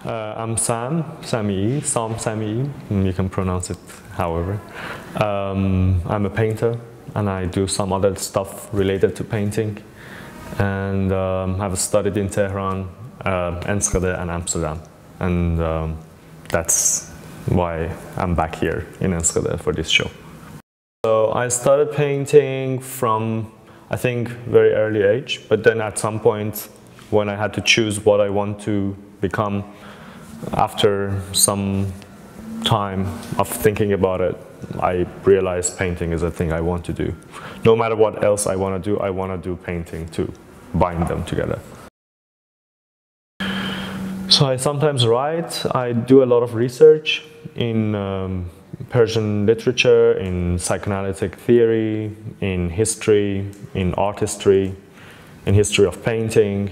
I'm Samiee, Samiee, you can pronounce it however. I'm a painter and I do some other stuff related to painting. And I've studied in Tehran, Enschede and Amsterdam. And that's why I'm back here in Enschede for this show. So I started painting from, I think, very early age, but then at some point when I had to choose what I want to become, after some time of thinking about it, I realized painting is a thing I want to do. No matter what else I want to do painting to bind them together. So I sometimes write, I do a lot of research in Persian literature, in psychoanalytic theory, in history, in art history, in history of painting,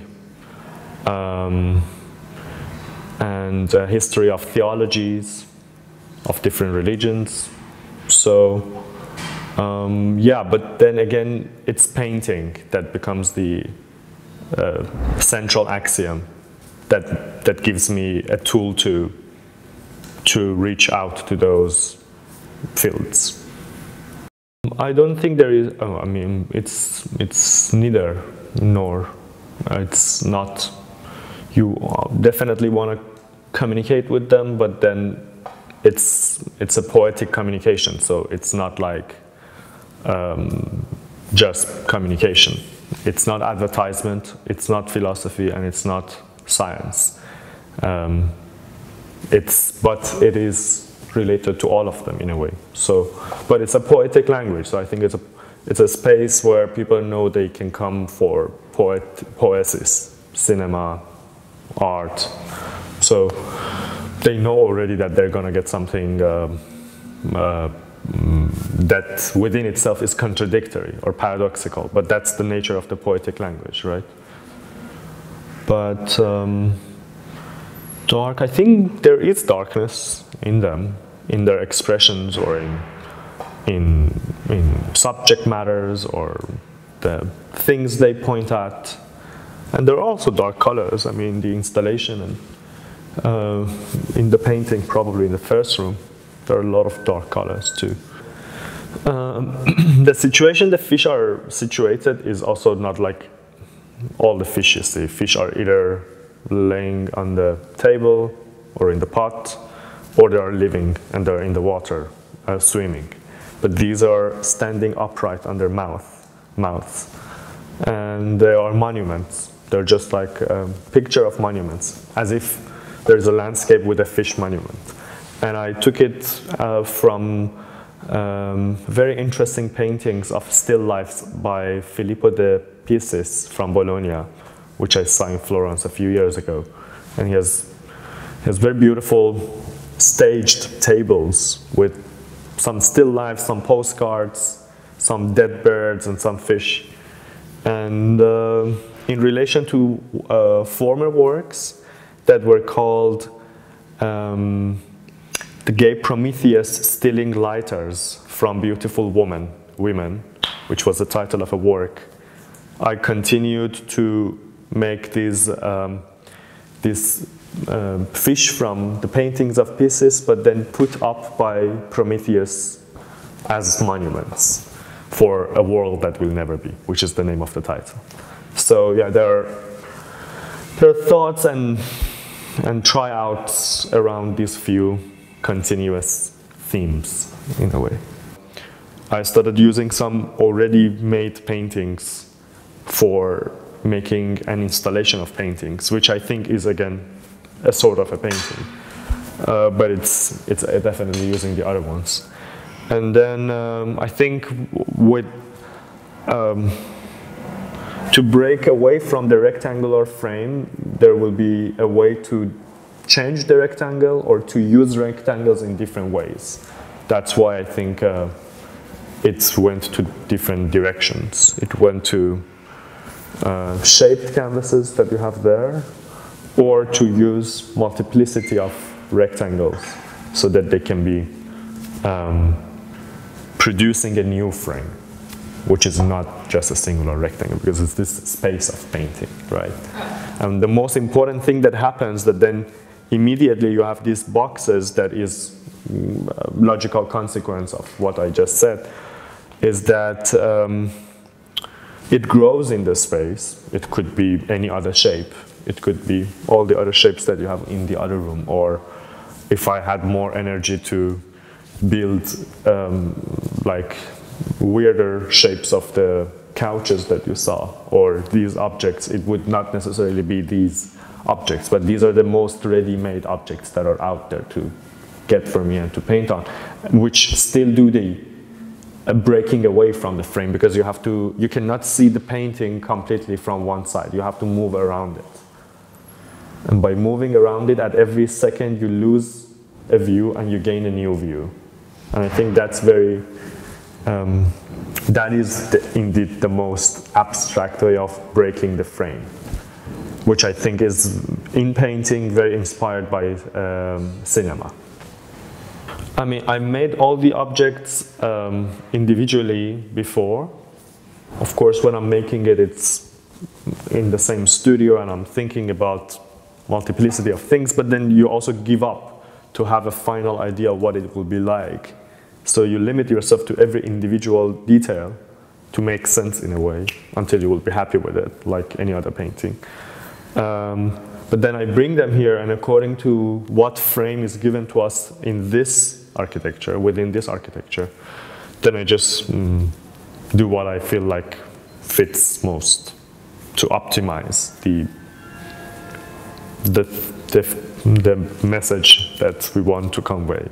and history of theologies of different religions. So yeah, but then again, it's painting that becomes the central axiom that gives me a tool to reach out to those fields. I don't think there is, I mean, it's neither nor. It's not, you definitely want to communicate with them, but then it's a poetic communication, so it's not like just communication. It's not advertisement, it's not philosophy, and it's not science. But it is related to all of them in a way. So, but it's a poetic language, so I think it's a space where people know they can come for poesis, cinema, art. So they know already that they're going to get something that within itself is contradictory or paradoxical, but that's the nature of the poetic language, right? But dark, I think there is darkness in them, in their expressions or in subject matters or the things they point at. And there are also dark colors. I mean, the installation and in the painting, probably in the first room, there are a lot of dark colors too. The situation the fish are situated is also not like all the fishes. The fish are either laying on the table or in the pot, or they are living and they're in the water, swimming. But these are standing upright on their mouths. And they are monuments. They're just like a picture of monuments, as if there's a landscape with a fish monument. And I took it from very interesting paintings of still lifes by Filippo de Pisis from Bologna, which I saw in Florence a few years ago. And he has very beautiful staged tables with some still lifes, some postcards, some dead birds and some fish. And in relation to former works that were called The Gay Prometheus Stealing Lighters from Beautiful Women, which was the title of a work, I continued to make these fish from the paintings of Pisis, but then put up by Prometheus as monuments for a world that will never be, which is the name of the title. So yeah, there are thoughts and tryouts around these few continuous themes in a way. I started using some already made paintings for making an installation of paintings, which I think is again a sort of a painting, but it's definitely using the other ones. And then I think with to break away from the rectangular frame, there will be a way to change the rectangle or to use rectangles in different ways. That's why I think it went to different directions. It went to shaped canvases that you have there, or to use multiplicity of rectangles so that they can be producing a new frame, which is not just a singular rectangle, because it's this space of painting, right? And the most important thing that happens that then immediately you have these boxes that is logical consequence of what I just said, is that it grows in the space. It could be any other shape. It could be all the other shapes that you have in the other room. Or if I had more energy to build like weirder shapes of the couches that you saw, or these objects, it would not necessarily be these objects, but these are the most ready-made objects that are out there to get for me and to paint on, which still do the breaking away from the frame, because you cannot see the painting completely from one side. You have to move around it. And by moving around it, at every second you lose a view and you gain a new view. And I think that's very, that is indeed the most abstract way of breaking the frame, which I think is, in painting, very inspired by cinema. I mean, I made all the objects individually before. Of course, when I'm making it, it's in the same studio and I'm thinking about multiplicity of things, but then you also give up to have a final idea of what it will be like. So you limit yourself to every individual detail to make sense in a way until you will be happy with it, like any other painting. But then I bring them here, and according to what frame is given to us in this architecture, within this architecture, then I just do what I feel like fits most to optimize the message that we want to convey.